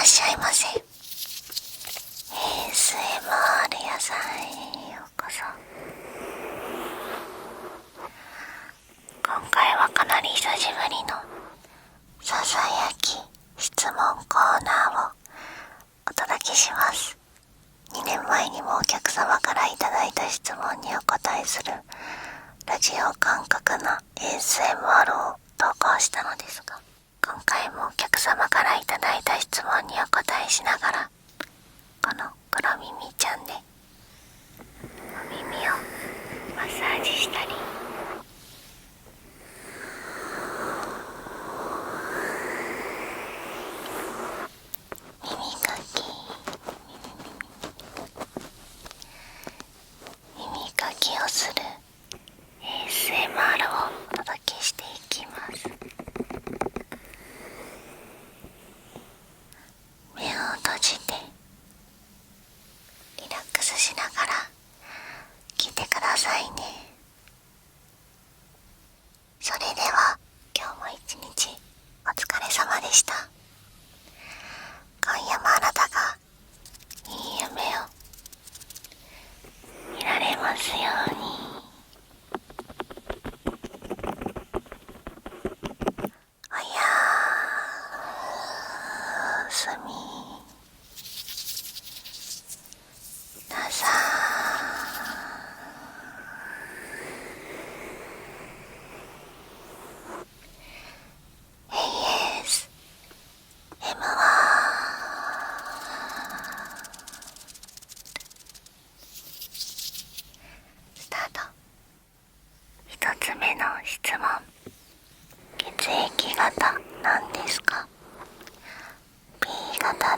しゃいませ。 ASMR 屋さんへようこそ。今回はかなり久しぶりのささやき質問コーナーをお届けします。2年前にもお客様からいただいた質問にお答えするラジオ感覚の ASMR を投稿したのですが、今回もお客様からいただいた質問にお答えしながら、この黒耳ちゃんでお耳をマッサージしたり、耳かきをする ASMR をお届けしていきます。目を閉じてリラックスしながら聞いてくださいね。それでは今日も一日お疲れ様でした。今夜もあなたがいい夢を見られますように。おやすみなさい。ASMR スタート。一つ目の質問。血液型何ですか？ B 型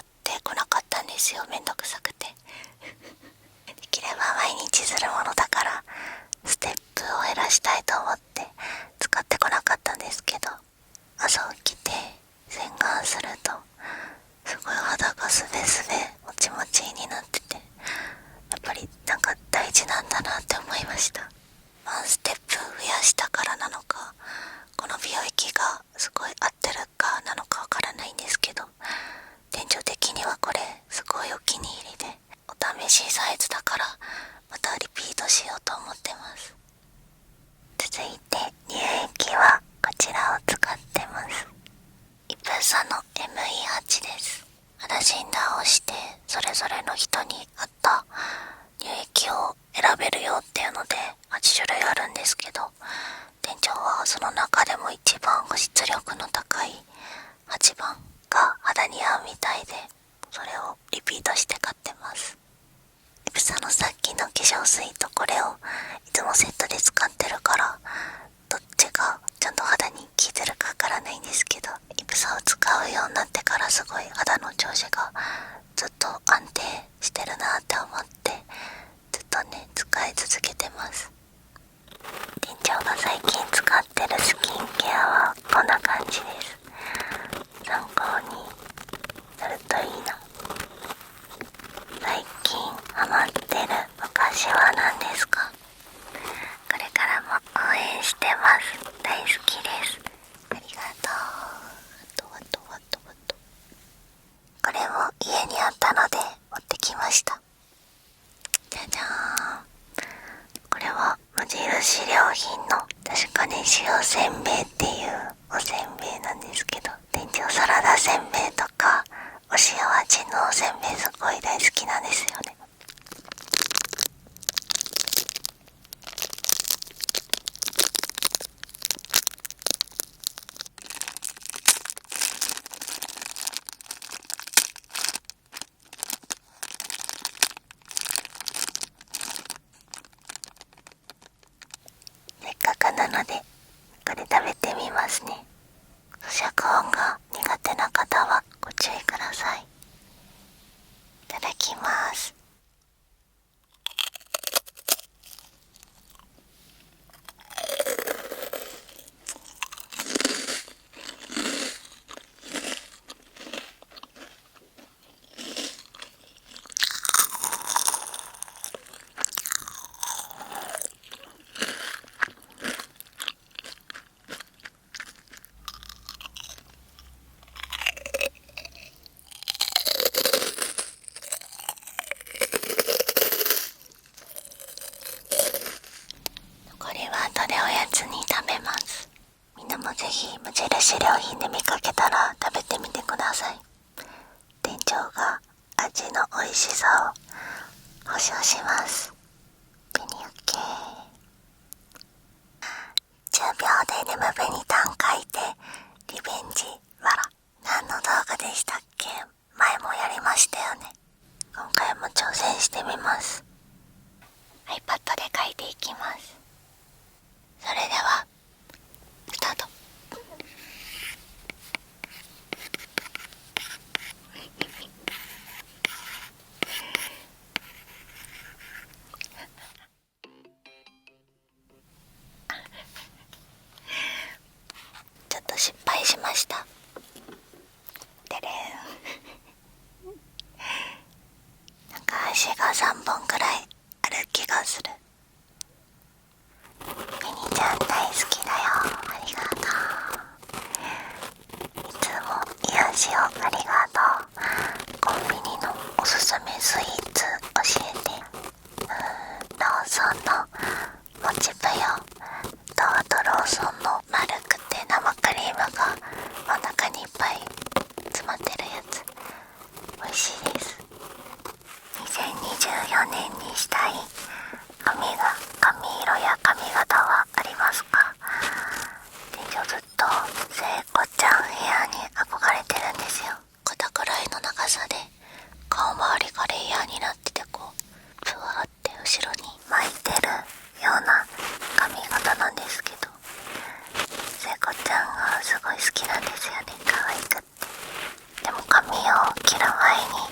ですよ、めんどくさくてできれば毎日するものだからステップを減らしたいと思って使ってこなかったんですけど、朝起きて洗顔するとすごい肌がスベスベもちもちになってて、やっぱりなんか大事なんだなって思いました。ワンステップ増やしたからなのか、この美容液がすごい合ってるかなのかわからないんですけど、店長的にはこれすごいお気に入りで、お試しサイズだからまたリピートしようと思ってます。続いて乳液はこちらを使ってます。イプサの ME8 です。肌診断をしてそれぞれの人に合った乳液を選べるよっていうので8種類あるんですけど、店長はその中でも一番保湿力の高い8番が肌に合うみたいで、それをリピートして買ってます。イプサのさっきの化粧水とこれをいつもセットで使ってるから、どっちがちゃんと肌に効いてるかわからないんですけど、イプサを使うようになってからすごい肌の調子がずっと安定してるなって思って、ずっとね使い続けてます。店長が最近使ってるスキンケアはこんな感じです。参考になるといいな。最近ハマってるお菓子は何ですか？これからも応援してます。大好きです。ありがとう。これも家にあったので持ってきました。じゃじゃーん。これは無印良品の確かに塩せんべいっていうおせんべいなんですけど、店長サラダせんべいとかお塩味のおせんべいすごい大好きなんですよね。せっかくなのでこれ食べてみますね。咀嚼音が苦手な方はご注意ください。いただきます。これは後でおやつに食べます。みんなもぜひ無印良品で見かけたら食べてみてください。店長が味の美味しさを保証します。ベニオッケー。10秒で眠ベニタン書いてリベンジわら。何の動画でしたっけ？前もやりましたよね。今回も挑戦してみます。 iPad で書いていきます。それではスタート。ちょっと失敗しました。でれんなんか足が3本くらいある気がする。ミニちゃん大好きだよ。ありがとう。いつも癒しをありがとう。コンビニのおすすめスイーツ教えて。ローソンのもちぷよと、あとローソンの丸くて生クリームが真ん中にいっぱい詰まってるやつ、美味しいです。2024年にしたい髪色や髪型はありますか？店長ずっと聖子ちゃんヘアに憧れてるんですよ。肩くらいの長さで顔周りがレイヤーになってて、こうふわって後ろに巻いてるような髪型なんですけど、聖子ちゃんがすごい好きなんですよね。可愛くって。でも髪を切る前に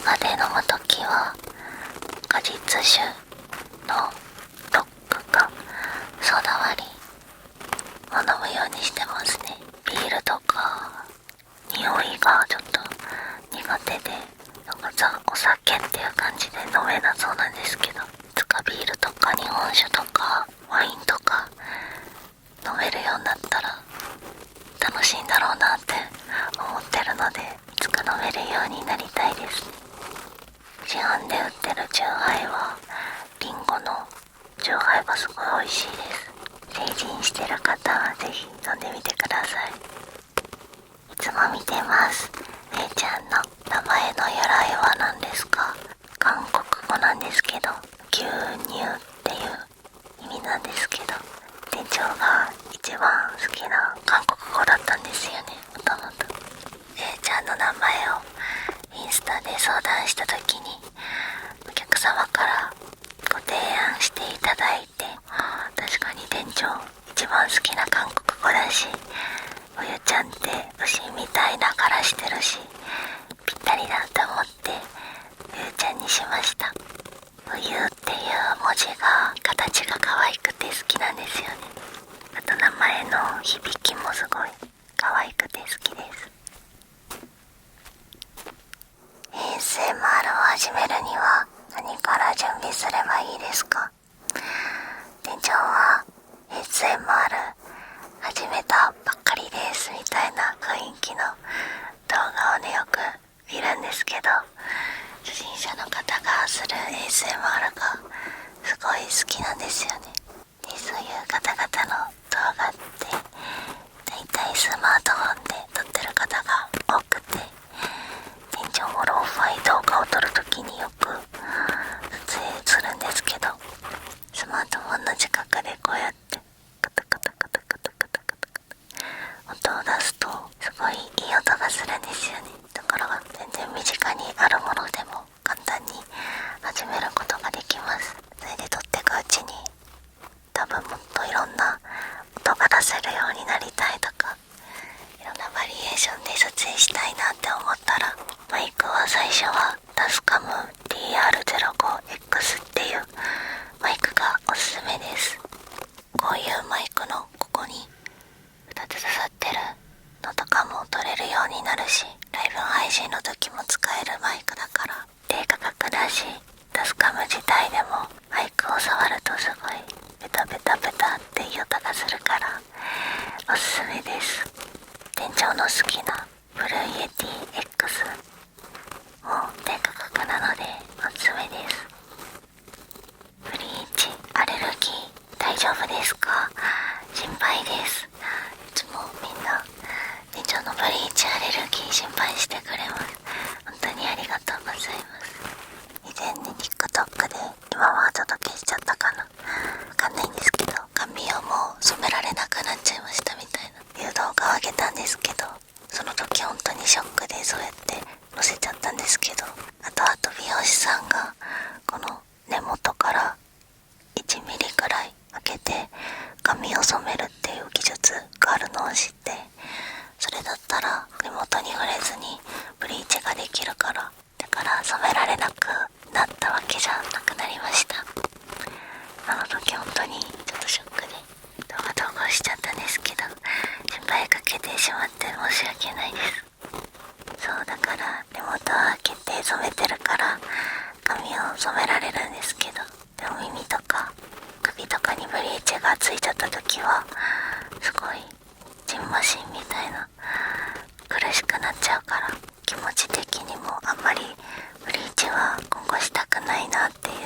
まで飲むときは果実酒のロックかソーダ割りを飲むようにしてますね。ビールとか匂いがちょっと苦手で、なんかお酒っていう感じで飲めなそうなんですけど、いつかビールとか日本酒とかワインとか飲めるようになったら楽しいんだろうなって思ってるので、いつか飲めるようになりたいですね。市販で売ってるチューハイはリンゴのチューハイがすごい美味しいです。成人してる方はぜひ飲んでみてください。いつも見てます。めいちゃんの名前の由来は何ですか？韓国語なんですけど、牛乳っていう意味なんですけど、店長が一番好きな韓国語だったんですよね、もともと。めいちゃんの名前をインスタで相談した時に、お客様からご提案していただいて、確かに店長一番好きな韓国語だし、おゆちゃんって牛みたいな柄してるしぴったりだと思っておゆちゃんにしました。おゆっていう文字が形が可愛くて好きなんですよね。あと名前の響きもすごい可愛くて好きです。 ASMR を始めるには何から準備すればいいですか？店長は ASMR 始めたばっかりですみたいな雰囲気の動画をねよく見るんですけど、初心者の方がする ASMR がすごい好きなんですよね。でそういう方々の動画ってだいたいスマートフォンで撮ってる方が多くて、店長もローファイ動画を撮るときによく撮影するんですけど、スマートフォンの近くでこうやってカタカタカタカタカタカタ音を出すとすごいいい音がするんですよね。だから全然身近にあるものでも簡単に始めることができます。それで撮っていくうちに多分もっといろんな音が出せるようになりたいとか、いろんなバリエーションで撮影したいなって思ったら、マイクは最初はタスカム DR05X っていうマイクがおすすめです。こういうマイクのここに2つ刺さってるのとかも撮れるようになるし、ライブ配信の時も使えるマイクだから低価格だし、タスカム自体でもマイクを触るとすごいベタベタベタっていう音がするからおすすめです。店長の好きなブルーイエティ X も低価格なのでおすすめです。ブリーチアレルギー大丈夫ですか？心配です。いつもみんな店長のブリーチアレルギー心配してくれます。本当にありがとうございます。以前に TikTok で今はちょっと消しちゃったかな、わかんないんですけど、髪をもう染められなくなっちゃいましたみたいないう動画を上げたんですけど、その時本当にショックでそうやって載せちゃったんですけど、後々美容師さんがこの根元から1ミリくらい開けて髪を染めるっていう技術があるのを知って、それだったら根元に触れずにブリーチができるから、だから染められなくなったわけじゃなくなりました。あの時本当にちょっとショックで動画しちゃったんですけど、心配かけてしまって申し訳ないです。そうだから根元を開けて染めてるから髪を染められるんですけど、でも耳とか首とかにブリーチがついちゃった時はすごいジンマシンみたいな苦しくなっちゃうから、気持ち的にもあんまりブリーチは今後したくないなっていう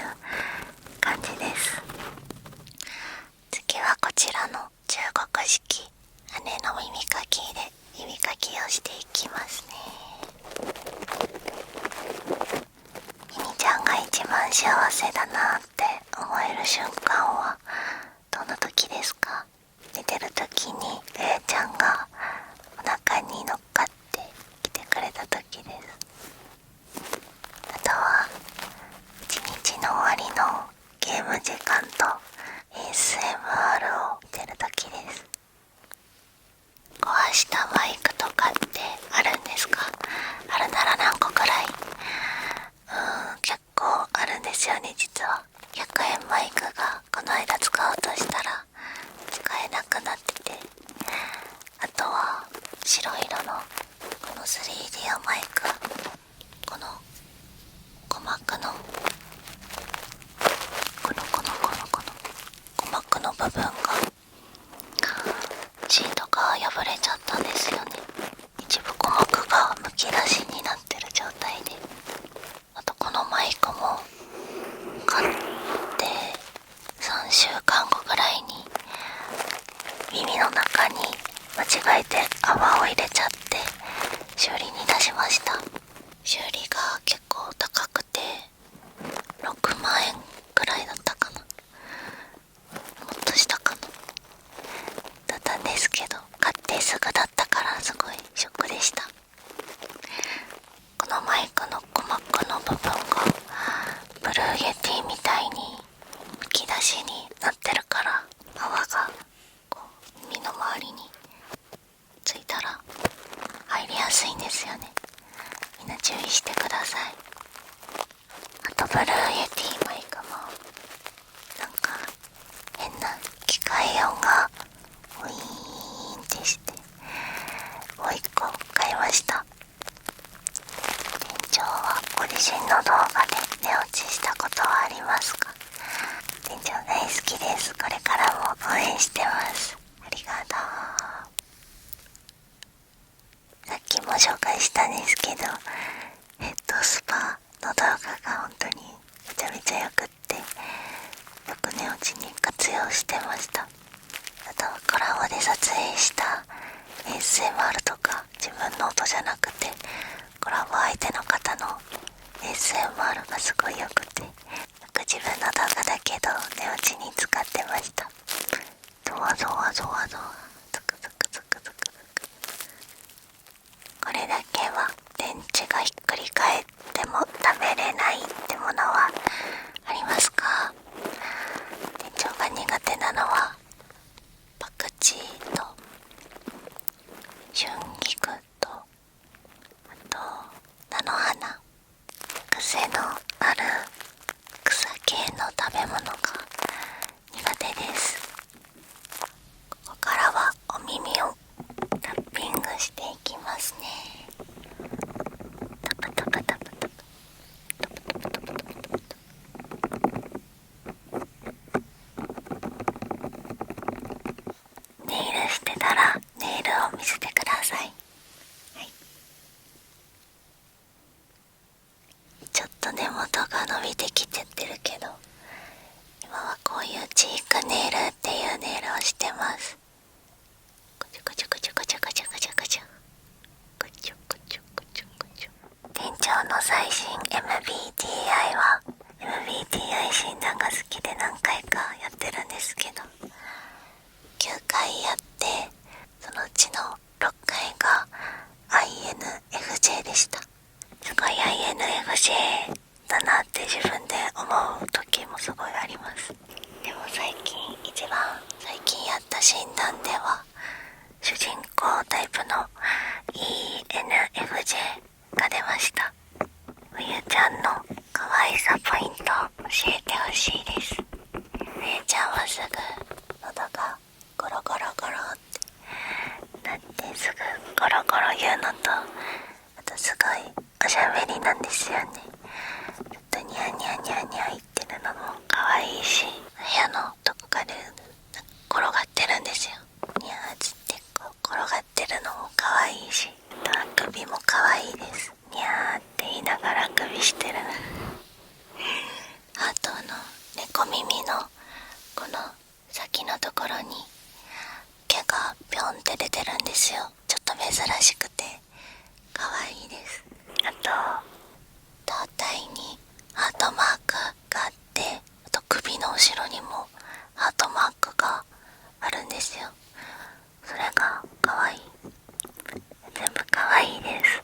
感じです。次はこちらの中国式姉の耳かきで耳かきをしていきますね。ミニちゃんが一番幸せだなって思える瞬間はどの時ですか？寝てる時にちゃんがお腹に乗っかってきてくれた時です。あとは一日の終わりのゲーム時間と ASMR を見てる時です。壊したマイクとかってあるんですか？あるなら何個くらいてください。あとブルーイエティマイクもなんか変な機械音がウィーンってしてもう一個買いました。店長はご自身の動画で寝落ちしたことはありますか？店長大好きです。これからも応援してます。ありがとう。さっきも紹介したんですけどヘッドスパの動画が本当にめちゃめちゃよくってよく寝落ちに活用してました。あとコラボで撮影した ASMR とか自分の音じゃなくてコラボ相手の方の ASMR がすごいよくてよく自分の動画だけど寝落ちに使ってました。ゾワゾワゾワゾワゾクゾクゾクゾクゾク。これだけは電池がひっくり返っても食べれないってものはありますか？店長が苦手なのはパクチーと春菊とあと菜の花、癖のある草系の食べ物が苦手です。ここからはお耳をタッピングしていきますね。タプタプタプタプタプタプタプタプタプタ。ネイルしてたらネイルを見せてください。はい、ちょっと根元が伸びてきちゃってるけど今はこういうチークネイルっていうネイルをしてます。こちょこちょこちょこちょこちょこちょこちょこちょこちょこちょこちょ。店長の最新 MBTI は MBTI 診断が好きで何回かやってるんですけど9回やってそのうちの6回が INFJ でした。すごい INFJ だなって自分で思う時もすごいあります。でも一番最近やった診断では主人公タイプの ENFJ が出ました。うゆちゃんの可愛さポイント教えてほしいです。うゆちゃんはすぐ喉がゴロゴロゴロってなってすぐゴロゴロ言うのとあとすごいおしゃべりなんですよね。ちょっとニャーニャーニャーニャー言ってるのも可愛いし部屋のどこかで転がってるんですよ。ニャーつってこう転がってるのも可愛いしあくびも可愛いです。ニャーって言いながらあくびしてるあと猫耳のこの先のところに毛がピョンって出てるんですよ。ちょっと珍しくて可愛いです。あと胴体にハートマークがあってあと首の後ろにもハートマークがあるんですよ。それが可愛い。全部可愛いです。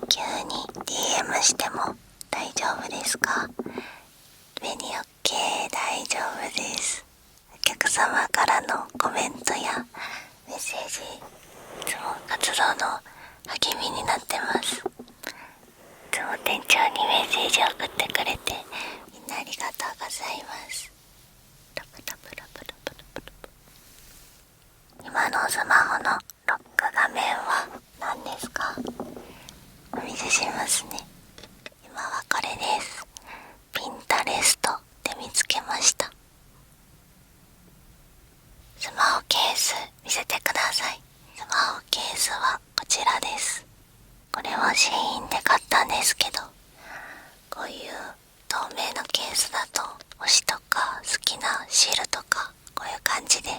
急に DM しても大丈夫ですか？紅 OK 大丈夫です。お客様からのコメントやメッセージいつも活動の励みになってます。いつも店長にメッセージを送ってくれてみんなありがとうございます。ラプラプラプラプラプラプラ。今のスマホのロック画面は何ですか？お見せしますね。今はこれです。ピンタレストで見つけました。スマホケース見せてください。スマホケースはこちらです。これはシーインで買ったんですけどこういう透明のケースだと推しとか好きなシールとかこういう感じで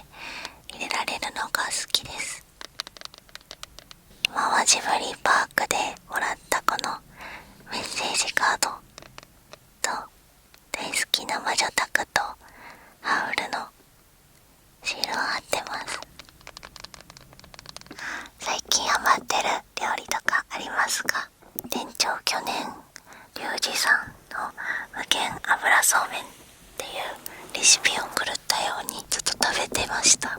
入れられるのが好きです。今はジブリパークでもらったこのメッセージカードと大好きな魔女宅とハウルのシールを貼ってます。最近ハマってる料理とかありますか？店長去年リュウジさんの無限油そうめんっていうレシピを狂ったようにずっと食べてました。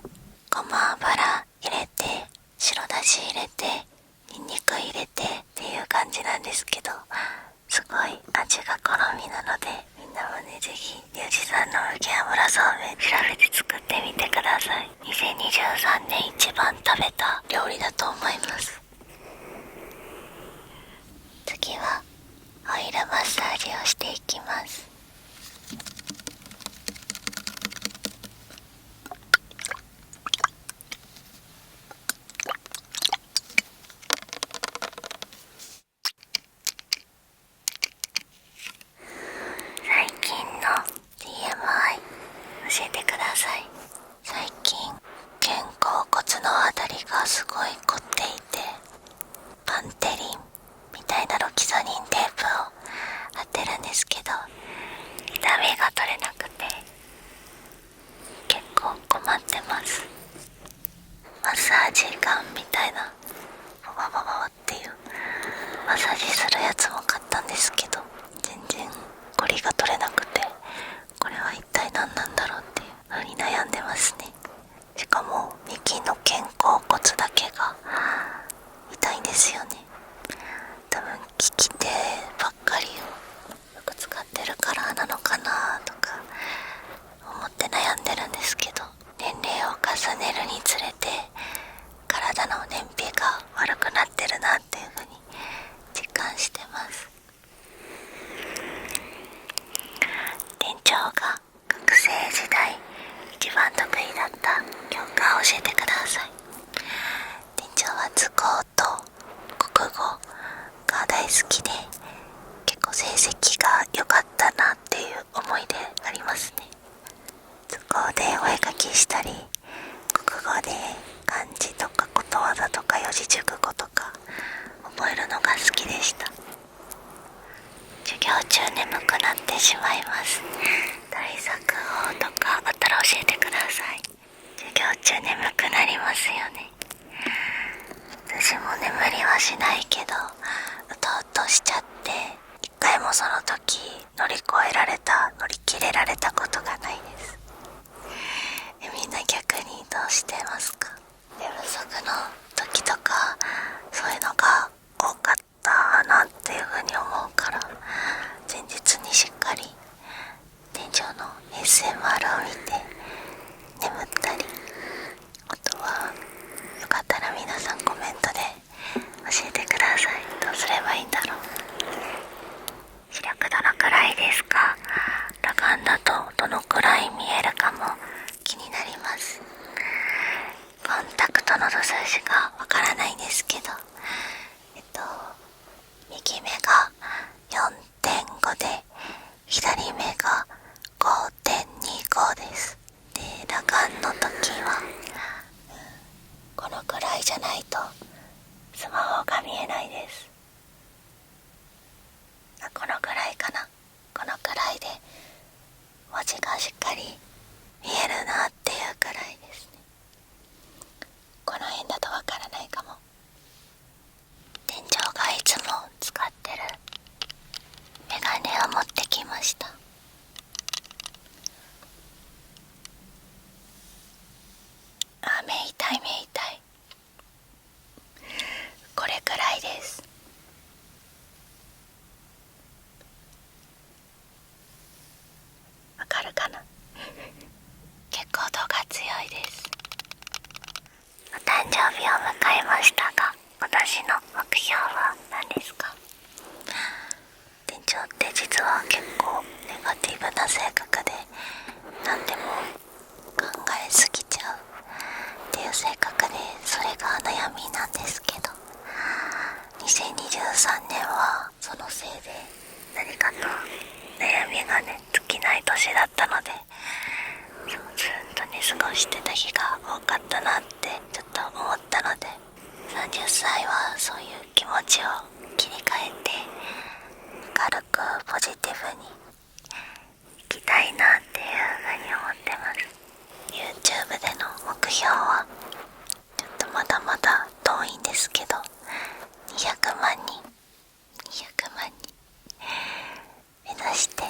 ごま油入れて白だし入れてニンニク入れてっていう感じなんですけどちが好みなので、みんなもね、ぜひリュウジさんの麦油そうめん調べて作ってみてください。2023年一番食べた料理だと思います。次はオイルマッサージをしていきます。最近の TMI 教えてください。最近肩甲骨のあたりがすごい凝っていて、パンテリンみたいなロキソニンテープを貼ってるんですけど、痛みが取れなくて結構困ってます。マッサージガンみたいなババババっていうマッサージするやつも買ったんですけど、全然コリが取れなくて、これは一体何なんだろうっていうのに悩んでますね。しかも右の肩甲骨だけが痛いんですよね。多分利き手ばっかりをよく使ってるからなのかなとか思って悩んでるんですけど、年齢を重ねるにつれて体の燃費が悪くなってるなっていう風に実感してます。店長が学生時代一番得意だった教科を教えてください。店長は図工と国語が大好きで、結構成績が良かったなっていう思い出ありますね。図工でお絵かきしたり、国語で漢字とかことわざとか四字熟語とか覚えるのが好きでした。授業中眠くなってしまいます。対策法とかあったら教えてください。授業中眠くなりますよね。私も眠りはしないけど、うとうとしちゃって一回もその時乗り切れられたことがないです。みんな逆にどうしてますか？寝不足の時とかそういうのが多かったなっていうふうに思うから、前日にしっかり店長の SMR を見て眠ったり、あとはよかったら皆さんコメントで教えてください。どうすればいいんだろう。視力どのくらいですか？裸眼だとどのくらい見えるかも気になります。コンタクトの度数字がわからないんですけど、右目が 4.5 で左目が 5.25 です。で、裸眼の時は、このくらいじゃないとスマホが見えないです。このくらいかな。このくらいで文字がしっかり見えるなっていうくらいですね。この辺だとわからないかも。店長がいつも使ってるメガネを持ってきました。目痛い。これくらいです。わかるかな？結構度が強いです。お誕生日を迎えましたが、私の目標は何ですか？店長って実は結構ネガティブな性格で、何でも考えすぎちゃうっていう性格で、それが悩みなんですけど、2023年はそのせいで何かと悩みがね尽きない年だったので、ずっとね過ごしてた日が多かったなってちょっと思ったので、30歳はそういう気持ちを切り替えて軽くポジティブに生きたいなっていうふうに思ってます。 YouTube での目標はちょっとまだまだ遠いんですけど、200万人目指して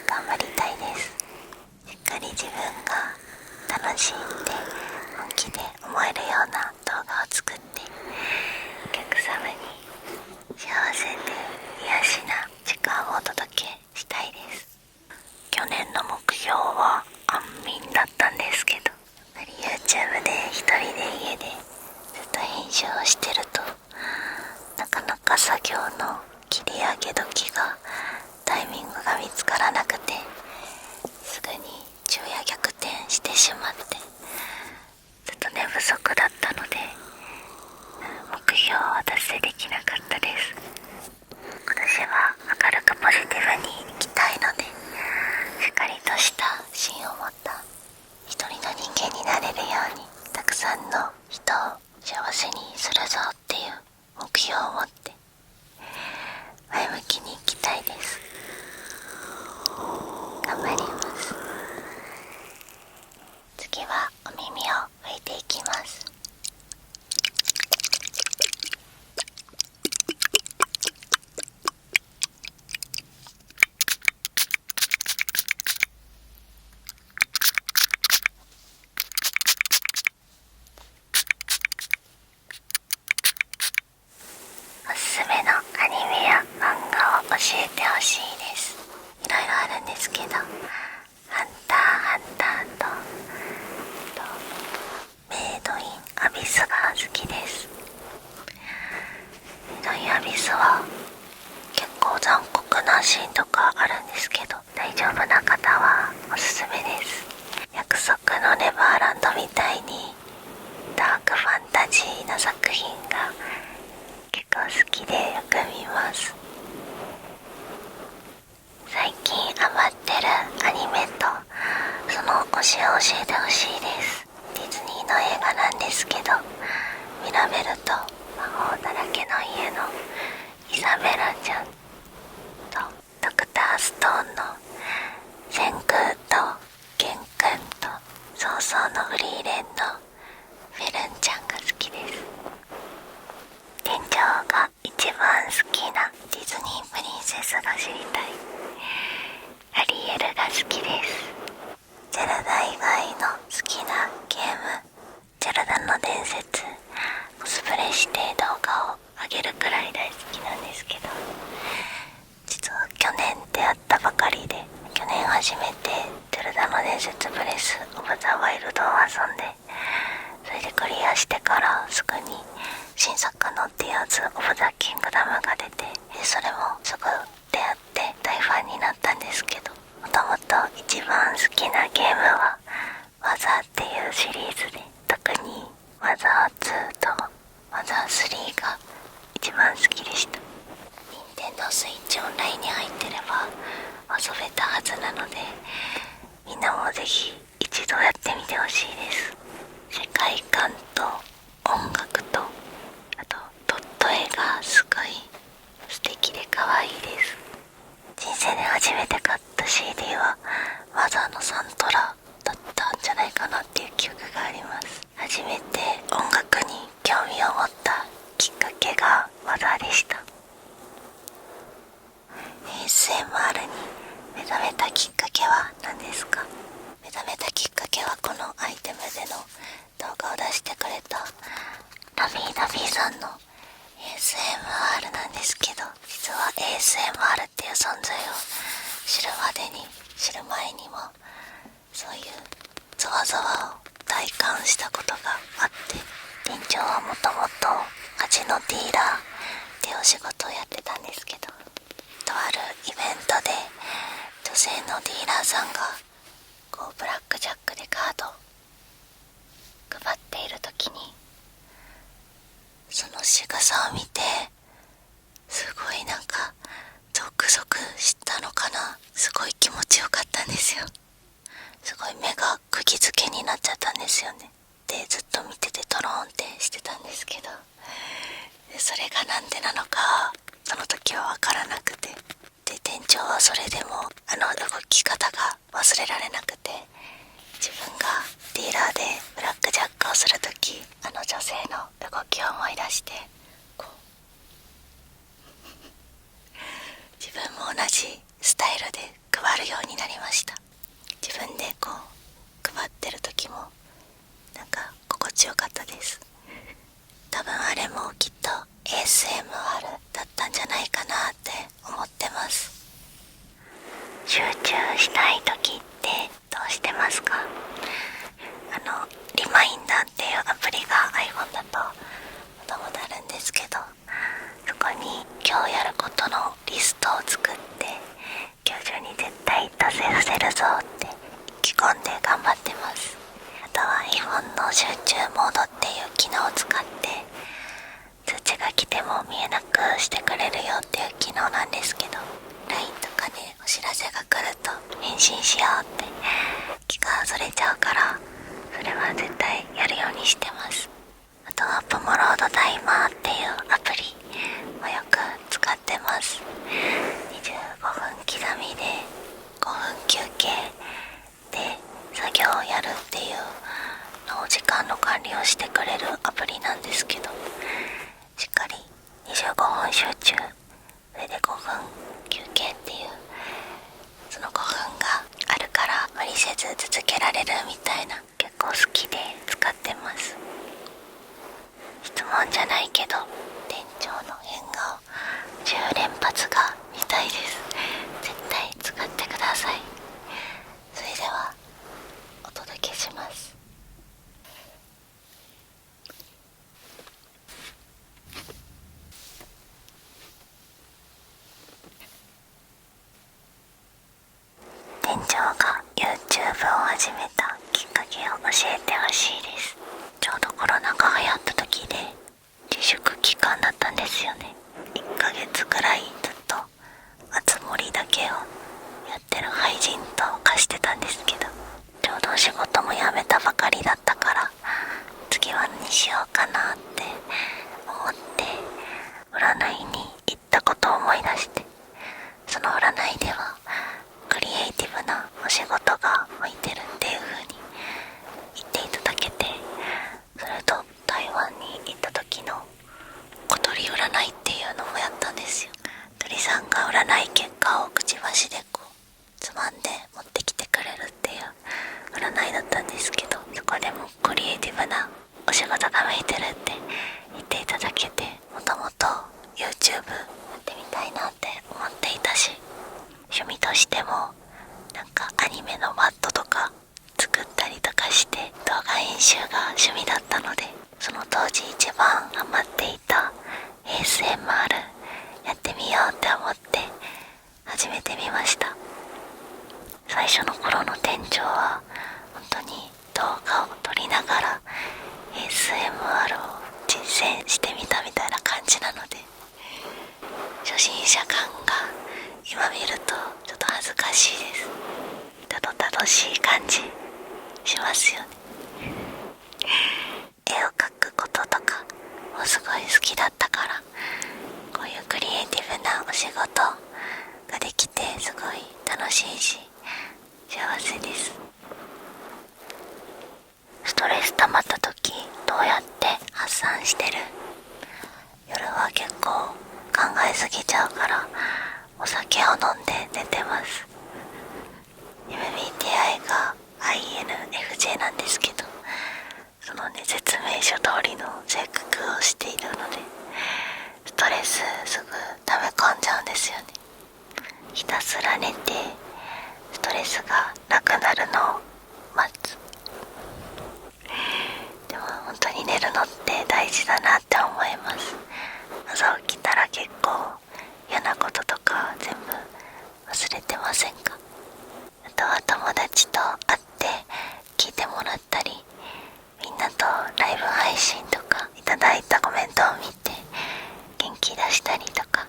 頑張りたいです。しっかり自分が楽しんで本気で思えるような動画を作って、お客様に幸せで癒しな時間をお届ほしいです。いろいろあるんですけど、ハンターハンターとメイドインアビスが好きです。メイドインアビスは結構残酷なシーンとかあるんですけど、大丈夫な方はおすすめです。約束のネバーランドみたいにダークファンタジーな作品が結構好きでよく見ます。最近ハマってるアニメとその推しを教えてほしいです。ディズニーの映画なんですけど、ミラベルと魔法だらけの家のイザベラちゃんとドクターストーンのセン空とケン君と早々のフリーレンのフェルンちゃんが好きです。店長が一番好きなディズニープリンセスが知りたい。アリエルが好きです。ゼルダ以外の好きなゲーム、ゼルダの伝説コスプレして動画を上げるくらい大好きなんですけど、実は去年出会ったばかりで、去年初めてゼルダの伝説ブレスオブザワイルドを遊んで、それでクリアしてからすぐに新作のティアーズオブザキングダムが出て、それもすぐ出会って大ファンになったんですけど、もともと一番好きなゲームはマザーっていうシリーズで、特にマザー2とマザー3が一番好きでした。任天堂スイッチオンラインに入ってれば遊べたはずなので、みんなもぜひ一度やってみてほしいです。世界観と音楽と、あとドット絵がすごい素敵で可愛いです。人生で初めて買った CD はマザーのサントラだったんじゃないかなっていう記憶があります。初めて音楽に興味を持ったきっかけがマザーでした。 ASMR に目覚めたきっかけは何ですか？目覚めたきっかけはこのアイテムでの動画を出してくれたラビーダビーさんの ASMR なんですけど、実は ASMR っていう存在を知る前にもそういうゾワゾワを体感したことがあって、店長はもともと味のディーラーっていうお仕事をやってたんですけど、とあるイベントで女性のディーラーさんがこうブラックジャックでカード配っている時に、その仕草を見てすごいなんかゾクゾクしたのかな、すごい気持ちよかったんですよ。すごい目が釘付けになっちゃったんですよね。でずっと見ててドローンってしてたんですけど、でそれがなんでなのかその時は分からなくて、で店長はそれでも動き方が忘れられなくて、自分がディーラーでブラックジャックをする時、女性の動きを思い出してこう自分も同じスタイルで配るようになりました。自分でこう配ってる時もなんか心地よかったです。多分あれもきっと ASMR だったんじゃないかなって思ってます。集中したい時ってどうしてますか？リマインダーっていうアプリが iPhone だともともとあるんですけど、そこに今日やることのリストを作って、今日中に絶対達成させるぞって意気込んで頑張ってます。あとは iPhone の集中モードっていう機能を使って通知が来ても見えなくしてくれるよっていう機能なんですけど、 LINE とかでお知らせが来ると返信しようって気がそれちゃうから、それは絶対やるようにしてます。あとはポモロードタイマーっていうアプリもよく使ってます。25分刻みで5分休憩で作業をやるっていうのを時間の管理をしてくれるアプリなんですけど、しっかり25分集中、それで5分休憩っていうその5分があるから無理せず続けられるみたいな、結構好きで使ってます。質問じゃないけど店長の変顔10連発が見たいです。店長が YouTube を始めたきっかけを教えてほしいです。ちょうどコロナが流行った時で自粛期間だったんですよね。1ヶ月くらいずっとあつ森だけをやってる俳人と化してたんですけど、ちょうどお仕事も辞めたばかりだったから、次は何しようかなって思って占いに行ったことを思い出して、その占いではクリエイティブなお仕事が向いてるっていう風に言っていただけて、それと台湾に行った時の小鳥占いっていうのもやったんですよ。鳥さんが占い結果をくちばしでこうつまんで持ってきてくれるっていう占いだったんですけど、そこでもクリエイティブなお仕事が向いてるって言っていただけて、もともと YouTube やってみたいなって思っていたし、趣味としてもなんかアニメのマットとか作ったりとかして動画編集が趣味だったので、その当時一番ハマっていた ASMR やってみようって思って始めてみました。最初の頃の店長は本当に動画を撮りながら ASMR を実践してみたみたいな感じなので、初心者感が今見るとちょっと恥ずかしいです。たどたどしい感じしますよね。絵を描くこととかもすごい好きだったから、こういうクリエイティブなお仕事ができてすごい楽しいし幸せです。ストレス溜まった時どうやって発散してる？夜は結構考えすぎちゃうからお酒を飲んで寝てます。 MBTI が INFJ なんですけど、そのね説明書通りの性格をしているので、ストレスすぐ溜め込んじゃうんですよね。ひたすら寝てストレスがなくなるのを待つ。でも本当に寝るのって大事だなって思います。朝起きたら結構嫌なこととか全部忘れてませんか？あとは友達と会って聞いてもらったり、みんなとライブ配信とかいただいたコメントを見て元気出したりとか、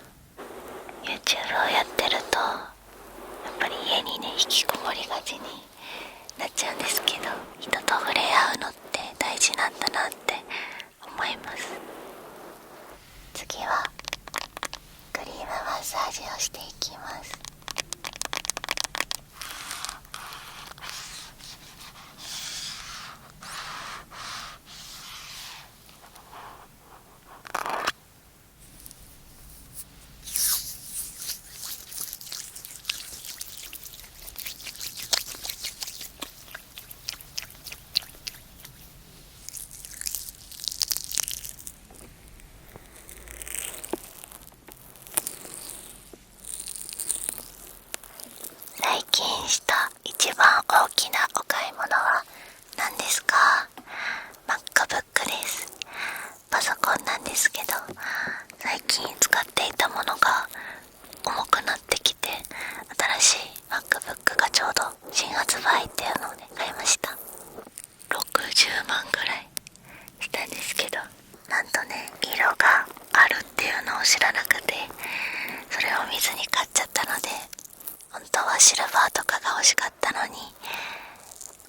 YouTube をやってるとやっぱり家にね引きこもりがちになっちゃうんですけど、人と触れ合うのって大事なんだなって思います。次はクリームマッサージをしていきます。最近した一番大きなお買い物は何ですか？ MacBook です。パソコンなんですけど、最近使っていたものが重くなってきて、新しい MacBook がちょうど新発売っていうので買いました。60万ぐらいしたんですけど、なんとね色があるっていうのを知らなくて、それを見ずに買っちゃったので、本当はシルバーとかが欲しかったのに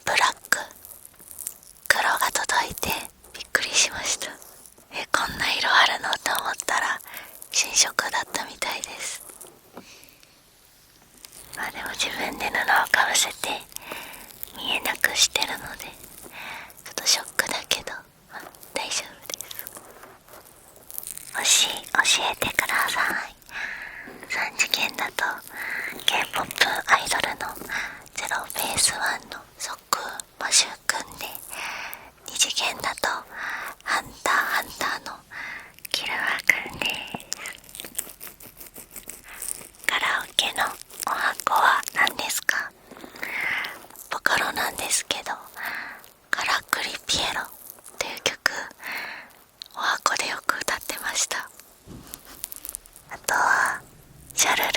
ブラック、黒が届いてびっくりしました。こんな色あるのと思ったら新色だったみたいです。まあでも自分で布をかぶせて見えなくしてるのでちょっとショックだけど、まあ、大丈夫です。もし教えてください。3次元だと K-POP アイドルのゼロベースワンのソックマシューくんで、2次元だとハンターハンターのキルアくんです。カラオケのお箱は何ですか？ボカロなんですけど、カラクリピエロという曲お箱でよく歌ってました。あとはシャルル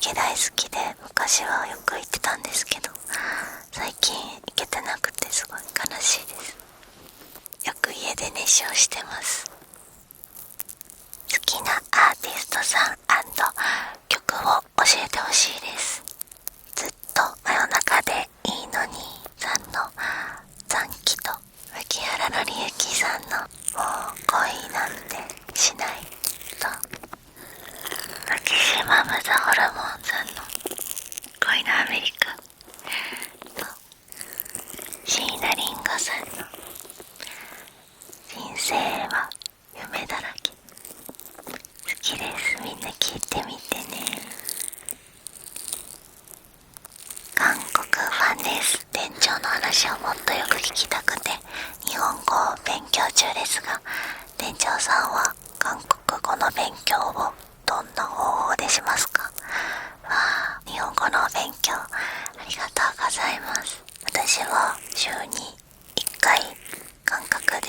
ケ大好きで昔はよく行ってたんですけど、最近行けてなくてすごい悲しいです。よく家で熱唱してます。好きなアーティストさん曲を教えてほしいです。ずっと真夜中でいいのにさんの残機と牧原紀之さんのもう恋なんてしないとマキシマムザホルモンさんの恋のアメリカと椎名林檎さんの人生は夢だらけ好きです。みんな聞いてみてね。韓国ファンです。店長の話をもっとよく聞きたくて日本語を勉強中ですが、店長さんは韓国語の勉強をどんな方法でしますか？わあ、日本語の勉強ありがとうございます。私は週に1回韓国で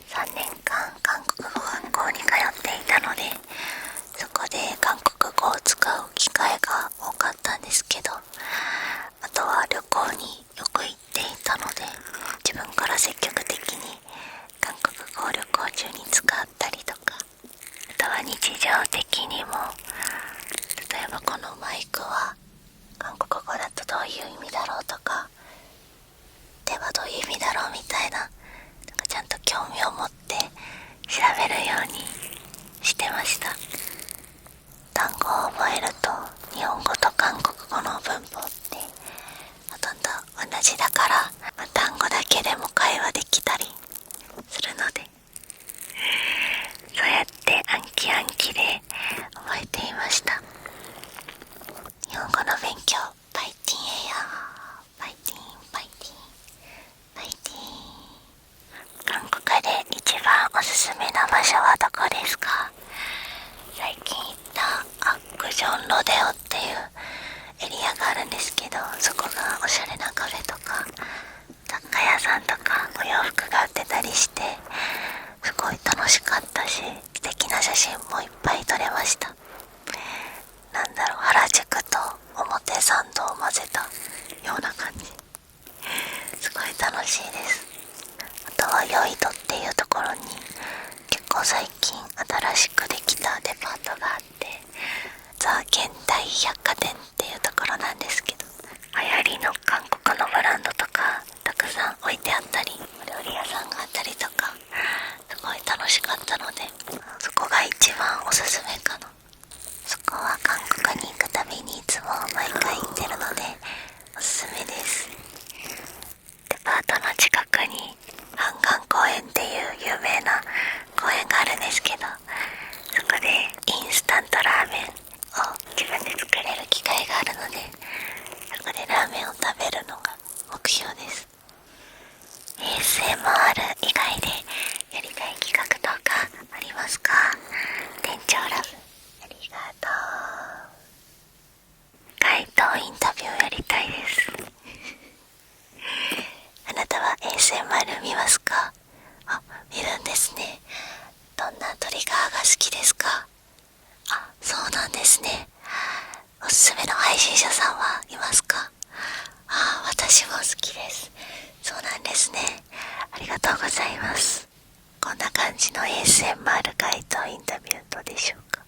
3年間韓国語学校に通っていたので、そこで韓国語を使う機会が多かったんですけど、あとは旅行によく行っていたので、自分から積極的に韓国語を旅行中に使ったりとか、あとは日常的にも、例えばこのマイクは韓国語だとどういう意味だろうとか、手はどういう意味だろうみたいな、なんかちゃんと興味を持って調べるようにしてました。単語を覚えると日本語と韓国語の文法ってほとんど同じだから、単語だけでも会話できたりするので、そうやって暗記暗記で覚えていました。日本語の勉強パイティンエアパイティンパイティンパイティン。韓国で一番おすすめな場所はどこですか？最近行ったアクジョンロデオっていうエリアがあるんですけど、そこがおしゃれなカフェとか雑貨屋さんとかお洋服が売ってたりして、すごい楽しかったし、素敵な写真もいっぱい撮れました。なんだろう、原宿と表参道を混ぜたような感じ、すごい楽しいです。あとはヨイドっていうところに結構最近新しくできたデパートがあって、ザ・現代百貨店っていうところなんですけど、流行りの韓国のブランドとかたくさん置いてあったり、お料理屋さんがあったりとか、すごい楽しかったので、そこが一番おすすめかな。そこは韓国に行くたびにいつも毎回行ってるのでおすすめです。デパートの近くに半岸公園っていう有名な公園があるんですけど、そこでインスタントラーメンを自分で作れる機会があるので、そこでラーメンを食べるのが目標です。 ASMR 以外でやりたい企画とかありますか？店長ラブありがとう。街頭インタビューやりたいですあなたは ASMR 見ますか？あ、見るんですね。どんなトリガーが好きですか？あ、そうなんですね。おすすめの配信者さんはいますか？あ、私も好きです。そうなんですね。ありがとうございます。こんな感じの ASMR 街頭インタビューどうでしょうか？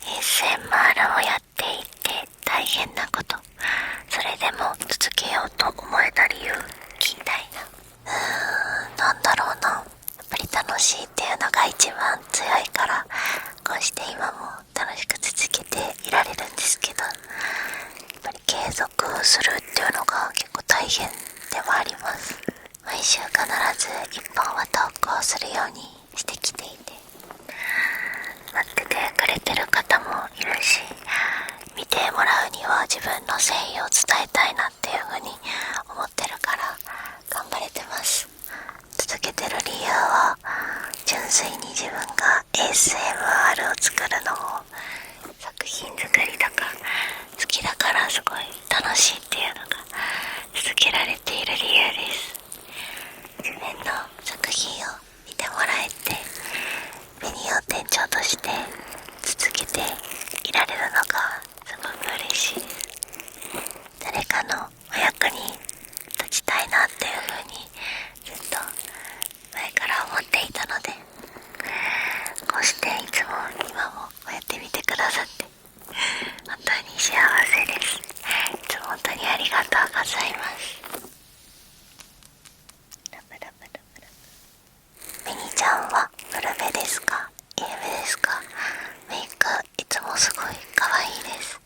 ASMR をやっていて大変なこと、それでも続けようと思えた理由聞きたいな。なんだろうな、やっぱり楽しいっていうのが一番強いから、こうして今も楽しく続けていられるんですけど、やっぱり継続するっていうのが結構大変でもあります。毎週必ず1本は投稿するようにしてきていて、待っててくれてる方もいるし、見てもらうには自分の誠意を伝えたいなっていう風に思ってるから頑張れてます。続けてる理由は純粋に自分が ASMR を作るのを、作品作りとか好きだからすごい楽しいっていうのが続けられている理由です。自分の作品を見てもらえて、ベニオ店長として続けていられるのがそしていつも今もこうやって見てくださって本当に幸せです。いつも本当にありがとうございます。ラブラブラブラブ。ミニちゃんはブルベですか、イエベですか？メイクいつもすごい可愛いです。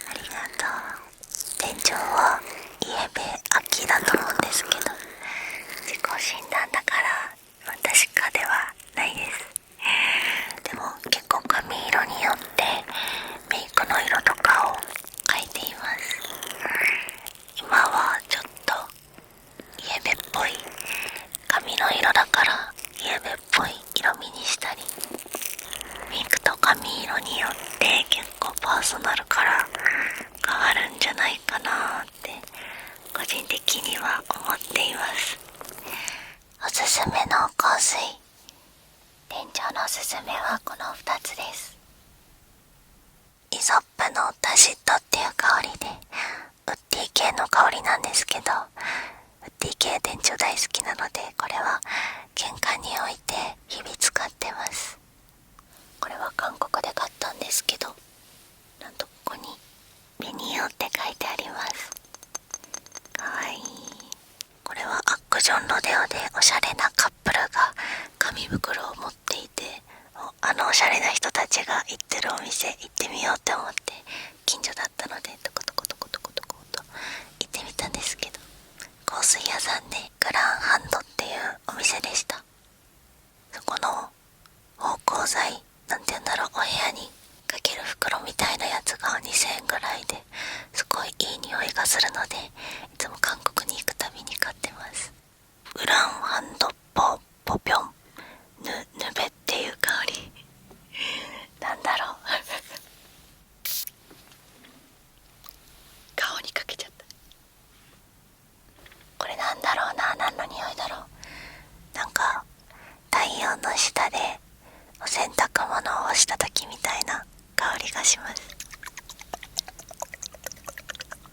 ありがとう。店長はイエベ秋だと思うんですけど、自己診断だから確かではないです。でも結構髪色によってメイクの色とかを変えています。今はちょっとイエベっぽい髪の色だからイエベっぽい色味にしたり、メイクと髪色によって結構パーソナルから変わるんじゃないかなって個人的には思っています。おすすめの香水、店長のおすすめはこの2つです。イソップのタシットっていう香りで、ウッディ系の香りなんですけど、ウッディ系店長大好きなので、これは玄関に置いて日々使ってます。これは韓国で買ったんですけど、なんとここにベニオって書いてあります。かわいい。これはアックジョンロデオでおしゃれなカップルが紙袋を持っていて、おしゃれな人たちが行ってるお店行ってみようって思って近所だったのでトコトコトコトコトコと行ってみたんですけど、香水屋さんでグランハンドっていうお店でした。そこの芳香剤なんて言うんだろう、お部屋にかける袋みたいなやつが2000円ぐらいですごいいい匂いがするので、いつも韓国に行くたびに買ってます。グランハンドポピョンヌベっていう香りなんだろう顔にかけちゃった。これなんだろうな、何の匂いだろう。なんか太陽の下でお洗濯物を干した時みたいな香りがします。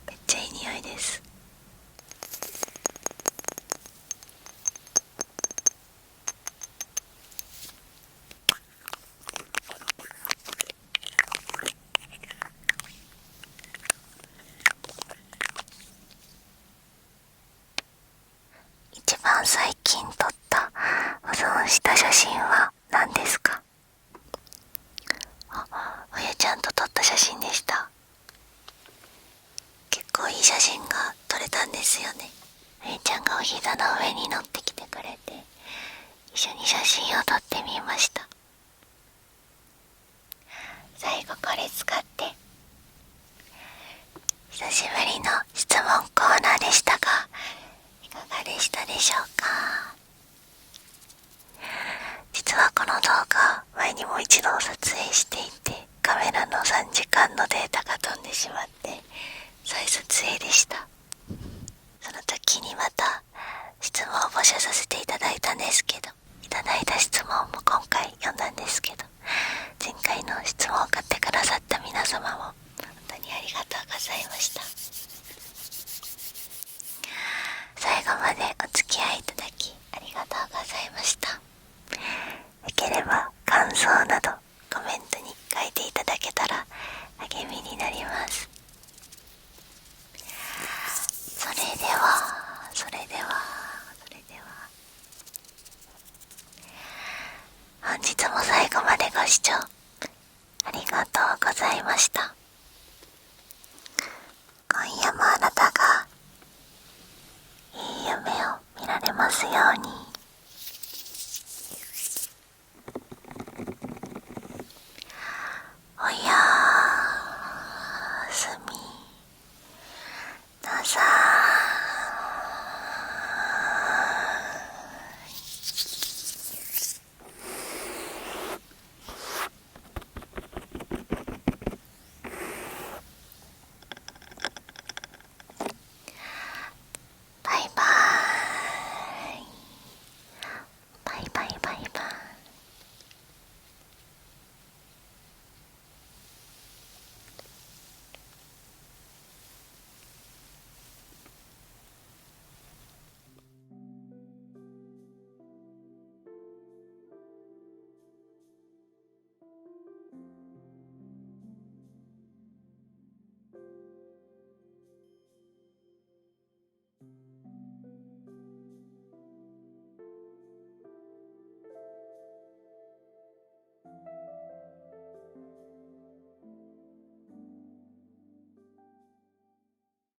めっちゃいい匂いです。一番最近撮った保存した写真は何ですか？おやちゃんと撮った写真でした。結構いい写真が撮れたんですよね。おやちゃんがお膝の上に乗ってきてくれて一緒に写真を撮ってみました。最後これ使って。久しぶりの質問コーナーでしたがいかがでしたでしょうか？実はこの動画前にも一度撮影していて、カメラの3時間のデータが飛んでしまって再撮影でした。その時にまた質問を募集させていただいたんですけど、いただいた質問も今回読んだんですけど、前回の質問を買ってくださった皆様も本当にありがとうございました。最後までお付き合いいただきありがとうございました。よければ感想などコメントに書いていただけたら励みになります。それでは本日も最後までご視聴ありがとうございました。今夜もあなたがいい夢を見られますように。